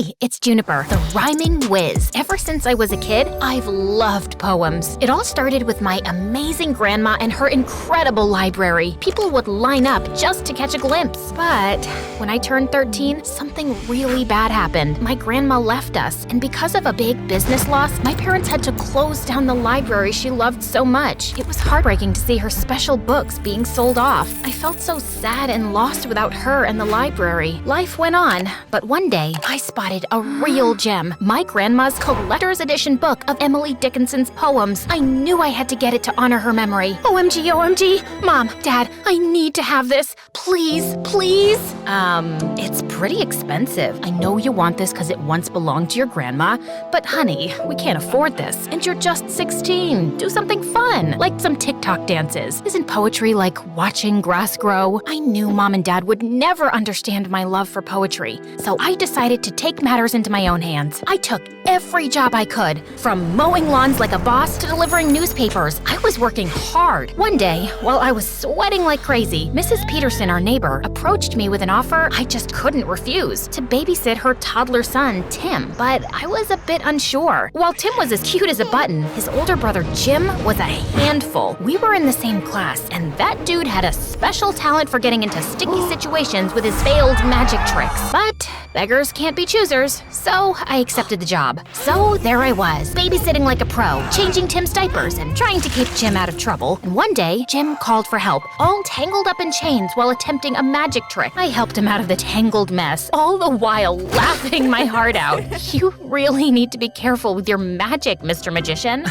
Hey, it's Juniper, the rhyming whiz. Ever since I was a kid, I've loved poems. It all started with my amazing grandma and her incredible library. People would line up just to catch a glimpse. But when I turned 13, something really bad happened. My grandma left us, and because of a big business loss, my parents had to close down the library she loved so much. It was heartbreaking to see her special books being sold off. I felt so sad and lost without her and the library. Life went on, but one day, I spotted a real gem, my grandma's collector's edition book of Emily Dickinson's poems. I knew I had to get it to honor her memory. OMG, OMG. Mom, Dad, I need to have this. Please, please. It's pretty expensive. I know you want this because it once belonged to your grandma, but honey, we can't afford this. And you're just 16. Do something fun, like some TikTok dances. Isn't poetry like watching grass grow? I knew Mom and Dad would never understand my love for poetry, so I decided to take matters into my own hands. I took every job I could, from mowing lawns like a boss to delivering newspapers. I was working hard. One day, while I was sweating like crazy, Mrs. Peterson, our neighbor, approached me with an offer I just couldn't refuse, to babysit her toddler son, Tim. But I was a bit unsure. While Tim was as cute as a button, his older brother Jim was a handful. We were in the same class, and that dude had a special talent for getting into sticky situations with his failed magic tricks. But beggars can't be choosers, so I accepted the job. So there I was, babysitting like a pro, changing Tim's diapers and trying to keep Jim out of trouble. And one day, Jim called for help, all tangled up in chains while attempting a magic trick. I helped him out of the tangled mess, all the while laughing my heart out. You really need to be careful with your magic, Mr. Magician.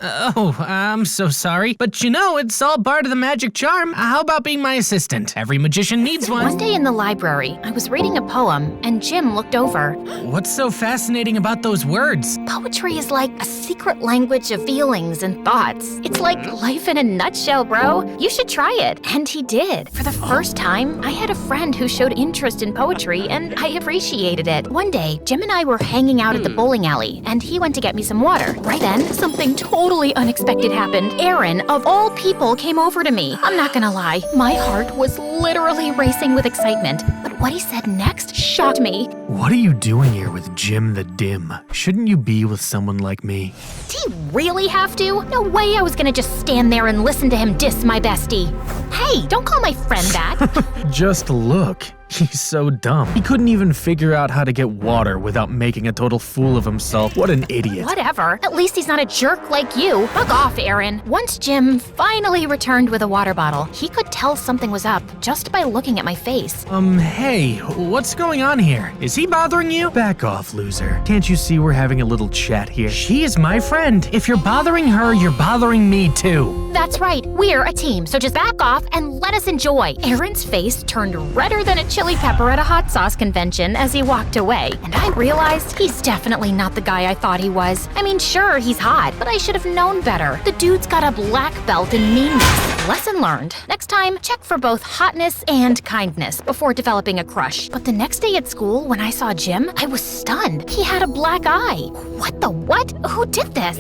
Oh, I'm so sorry. But you know, it's all part of the magic charm. How about being my assistant? Every magician needs one. One day in the library, I was reading a poem, and Jim looked over. What's so fascinating about those words? Poetry is like a secret language of feelings and thoughts. It's like life in a nutshell, bro. You should try it. And he did. For the first time, I had a friend who showed interest in poetry, and I appreciated it. One day, Jim and I were hanging out at the bowling alley, and he went to get me some water. Right then, something totally unexpected happened. Aaron, of all people, came over to me. I'm not gonna lie, my heart was literally racing with excitement. But what he said next shocked me. What are you doing here with Jim the Dim? Shouldn't you be with someone like me? Did he really have to? No way I was gonna just stand there and listen to him diss my bestie. Hey, don't call my friend that. Just look. He's so dumb. He couldn't even figure out how to get water without making a total fool of himself. What an idiot. Whatever. At least he's not a jerk like you. Bug off, Aaron. Once Jim finally returned with a water bottle, he could tell something was up just by looking at my face. Hey, what's going on here? Is he bothering you? Back off, loser. Can't you see we're having a little chat here? She is my friend. If you're bothering her, you're bothering me too. That's right. We're a team, so just back off and let us enjoy. Aaron's face turned redder than a chili pepper at a hot sauce convention as he walked away, and I realized he's definitely not the guy I thought he was. I mean, sure, he's hot, but I should have known better. The dude's got a black belt in meanness. Lesson learned. Next time, check for both hotness and kindness before developing a crush. But the next day at school, when I saw Jim, I was stunned. He had a black eye. What the what? Who did this?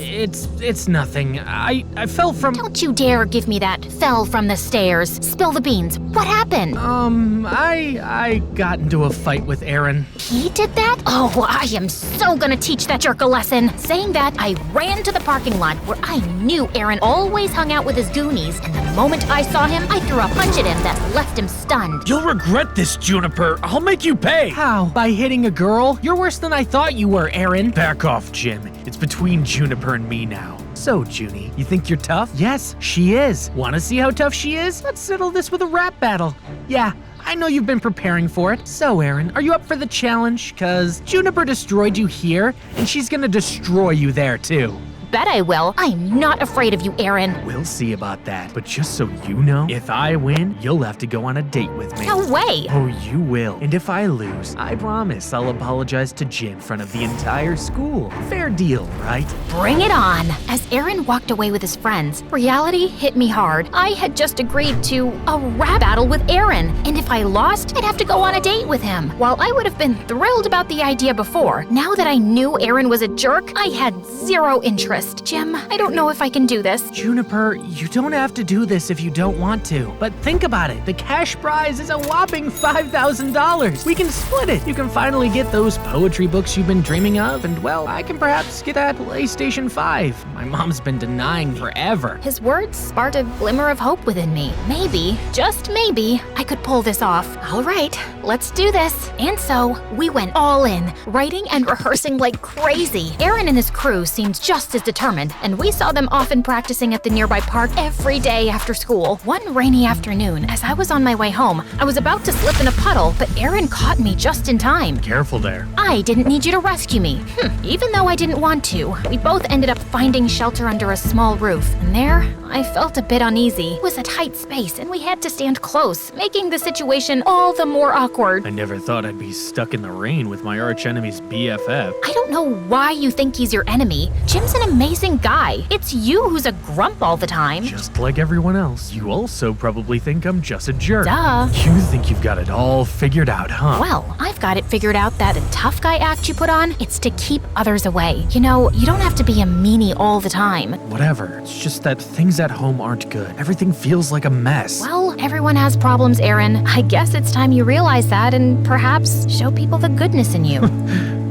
It's nothing. I fell from... Don't you dare give me that fell from the stairs. Spill the beans. What happened? I got into a fight with Aaron. He did that? Oh, I am so gonna teach that jerk a lesson. Saying that, I ran to the parking lot where I knew Aaron always hung out with his goonies, and the moment I saw him, I threw a punch at him that left him stunned. You'll regret this, Juniper. I'll make you pay. How? By hitting a girl? You're worse than I thought you were, Aaron. Back off, Jim. It's between Juniper and me now. So, Junie, you think you're tough? Yes, she is. Want to see how tough she is? Let's settle this with a rap battle. Yeah, I know you've been preparing for it. So, Aaron, are you up for the challenge? 'Cause Juniper destroyed you here, and she's gonna destroy you there, too. Bet I will. I'm not afraid of you, Aaron. We'll see about that. But just so you know, if I win, you'll have to go on a date with me. No way. Oh, you will. And if I lose, I promise I'll apologize to Jim in front of the entire school. Fair deal, right? Bring it on. As Aaron walked away with his friends, reality hit me hard. I had just agreed to a rap battle with Aaron, and if I lost, I'd have to go on a date with him. While I would have been thrilled about the idea before, now that I knew Aaron was a jerk, I had zero interest. embarrassed. Jim, I don't know if I can do this. Juniper, you don't have to do this if you don't want to. But think about it. The cash prize is a whopping $5,000. We can split it. You can finally get those poetry books you've been dreaming of, and well, I can perhaps get that PlayStation 5 my mom's been denying forever. His words sparked a glimmer of hope within me. Maybe, just maybe, I could pull this off. All right, let's do this. And so, we went all in, writing and rehearsing like crazy. Aaron and his crew seemed just as determined, and we saw them often practicing at the nearby park every day after school. One rainy afternoon, as I was on my way home, I was about to slip in a puddle, but Aaron caught me just in time. Careful there. I didn't need you to rescue me. Even though I didn't want to, we both ended up finding shelter under a small roof, and there, I felt a bit uneasy. It was a tight space, and we had to stand close, making the situation all the more awkward. I never thought I'd be stuck in the rain with my archenemy's BFF. I don't know why you think he's your enemy. Jim's an amazing guy. It's you who's a grump all the time. Just like everyone else, you also probably think I'm just a jerk. Duh. You think you've got it all figured out, huh? Well, I've got it figured out that a tough guy act you put on, it's to keep others away. You know, you don't have to be a meanie all the time. Whatever. It's just that things at home aren't good. Everything feels like a mess. Well, everyone has problems, Aaron. I guess it's time you realize that and perhaps show people the goodness in you.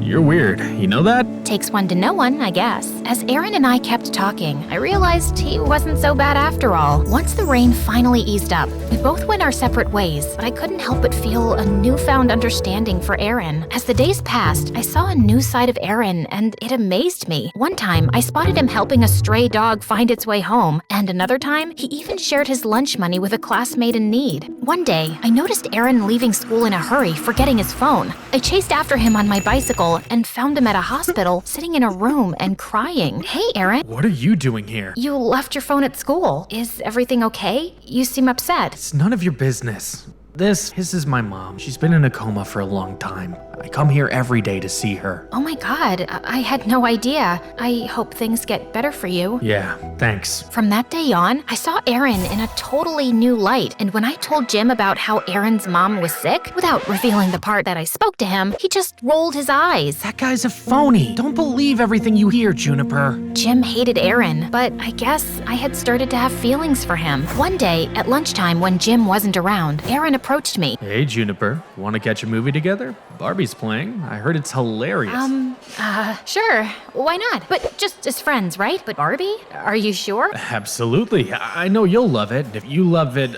You're weird. You know that? Takes one to know one, I guess. As Aaron and I kept talking, I realized he wasn't so bad after all. Once the rain finally eased up, we both went our separate ways, but I couldn't help but feel a newfound understanding for Aaron. As the days passed, I saw a new side of Aaron, and it amazed me. One time, I spotted him helping a stray dog find its way home, and another time, he even shared his lunch money with a classmate in need. One day, I noticed Aaron leaving school in a hurry, forgetting his phone. I chased after him on my bicycle and found him at a hospital, sitting in a room and crying. Hey, Aaron. What are you doing here? You left your phone at school. Is everything okay? You seem upset. It's none of your business. This is my mom. She's been in a coma for a long time. I come here every day to see her. Oh my God, I had no idea. I hope things get better for you. Yeah, thanks. From that day on, I saw Aaron in a totally new light, and when I told Jim about how Aaron's mom was sick, without revealing the part that I spoke to him, he just rolled his eyes. That guy's a phony. Don't believe everything you hear, Juniper. Jim hated Aaron, but I guess I had started to have feelings for him. One day, at lunchtime when Jim wasn't around, Aaron approached me. Hey, Juniper. Want to catch a movie together? Barbie's playing. I heard it's hilarious. Sure. Why not? But just as friends, right? But Barbie? Are you sure? Absolutely. I know you'll love it. If you love it,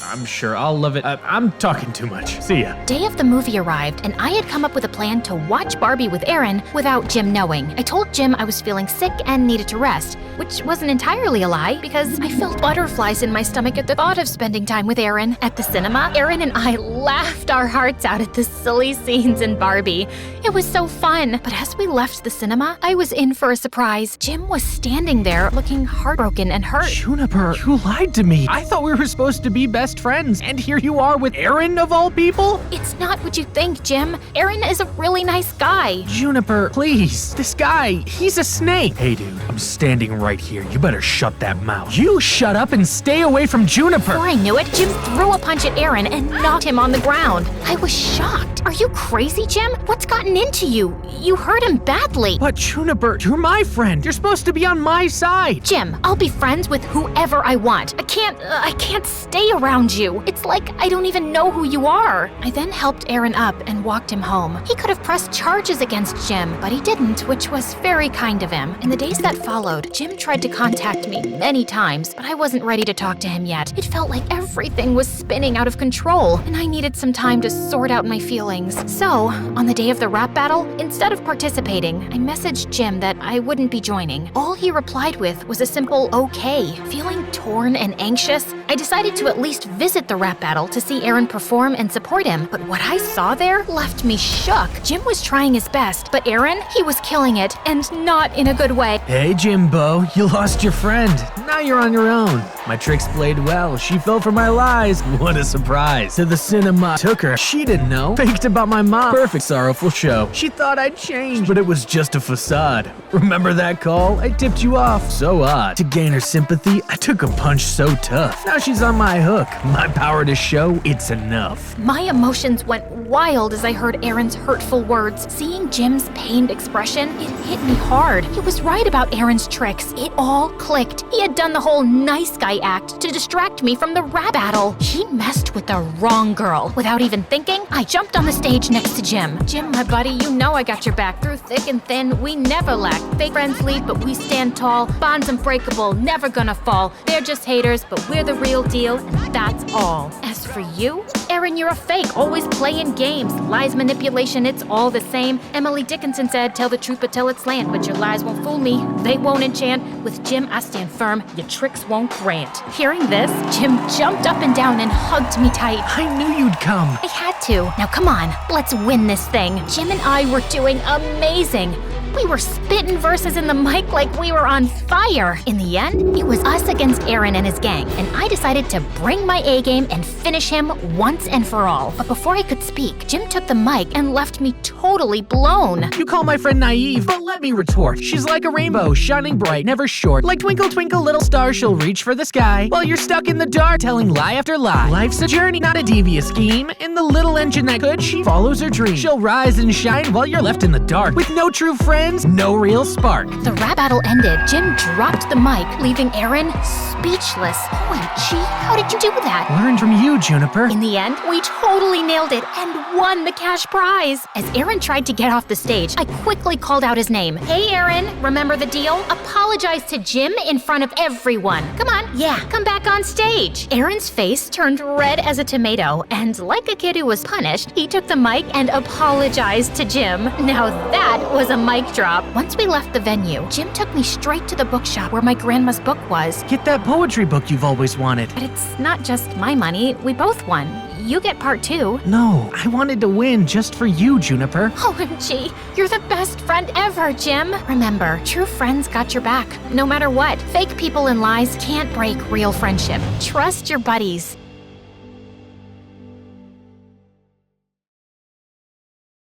I'm sure I'll love it. I'm talking too much. See ya. Day of the movie arrived, and I had come up with a plan to watch Barbie with Aaron without Jim knowing. I told Jim I was feeling sick and needed to rest, which wasn't entirely a lie because I felt butterflies in my stomach at the thought of spending time with Aaron. At the cinema, Aaron and I laughed our hearts out at the silly scenes in Barbie. It was so fun. But as we left the cinema, I was in for a surprise. Jim was standing there looking heartbroken and hurt. Juniper, you lied to me. I thought we were supposed to be best friends, and here you are with Aaron of all people? It's not what you think, Jim. Aaron is a really nice guy. Juniper, please. This guy, he's a snake. Hey, dude, I'm standing right here. You better shut that mouth. You shut up and stay away from Juniper. Before I knew it, Jim threw a punch at Aaron and knocked him on the ground. I was shocked. Are you crazy, Jim? What's gotten into you? You hurt him badly. But Juniper, you're my friend. You're supposed to be on my side. Jim, I'll be friends with whoever I want. I can't stay around you. It's like I don't even know who you are. I then helped Aaron up and walked him home. He could have pressed charges against Jim, but he didn't, which was very kind of him. In the days that followed, Jim tried to contact me many times, but I wasn't ready to talk to him yet. It felt like everything was spinning out of control, and I needed some time to sort out my feelings. So, on the day of the rap battle, instead of participating, I messaged Jim that I wouldn't be joining. All he replied with was a simple okay. Feeling torn and anxious, I decided to at least visit the rap battle to see Aaron perform and support him, but what I saw there left me shook. Jim was trying his best, but Aaron, he was killing it, and not in a good way. Hey, Jimbo, you lost your friend. Now you're on your own. My tricks played well. She fell for my lies. What a surprise. To the cinema. Took her. She didn't know. Faked talked about my mom. Perfect sorrowful show. She thought I'd changed, but it was just a facade. Remember that call? I tipped you off. So odd. To gain her sympathy, I took a punch so tough. Now she's on my hook. My power to show it's enough. My emotions went wild as I heard Aaron's hurtful words. Seeing Jim's pained expression, it hit me hard. He was right about Aaron's tricks. It all clicked. He had done the whole nice guy act to distract me from the rap battle. He messed with the wrong girl. Without even thinking, I jumped on the stage next to Jim. Jim, my buddy, you know I got your back. Through thick and thin, we never lack. Fake friends leave, but we stand tall. Bonds unbreakable, never gonna fall. They're just haters, but we're the real deal, and that's all. As for you, Aaron, you're a fake, always playing games. Lies, manipulation, it's all the same. Emily Dickinson said, tell the truth but tell its land. But your lies won't fool me, they won't enchant. With Jim, I stand firm, your tricks won't grant. Hearing this, Jim jumped up and down and hugged me tight. I knew you'd come. I had to. Now come on, let's win this thing. Jim and I were doing amazing. We were spitting verses in the mic like we were on fire. In the end, it was us against Aaron and his gang, and I decided to bring my A game and finish him once and for all. But before I could speak, Jim took the mic and left me totally blown. You call my friend naive, but let me retort. She's like a rainbow, shining bright, never short. Like twinkle, twinkle, little star, she'll reach for the sky. While you're stuck in the dark, telling lie after lie. Life's a journey, not a devious scheme. In the little engine that could, she follows her dream. She'll rise and shine while you're left in the dark. With no true friends, no real spark. The rap battle ended. Jim dropped the mic, leaving Aaron speechless. OMG, how did you do that? Learned from you, Juniper. In the end, we totally nailed it and won the cash prize. As Aaron tried to get off the stage, I quickly called out his name. Hey, Aaron, remember the deal? Apologize to Jim in front of everyone. Come on, yeah, come back on stage. Aaron's face turned red as a tomato, and like a kid who was punished, he took the mic and apologized to Jim. Now that was a mic drop. Once we left the venue, Jim took me straight to the bookshop where my grandma's book was. Get that poetry book you've always wanted. But it's not just my money, we both won. You get part 2. No, I wanted to win just for you, Juniper. OMG, you're the best friend ever, Jim. Remember, true friends got your back, no matter what. Fake people and lies can't break real friendship. Trust your buddies.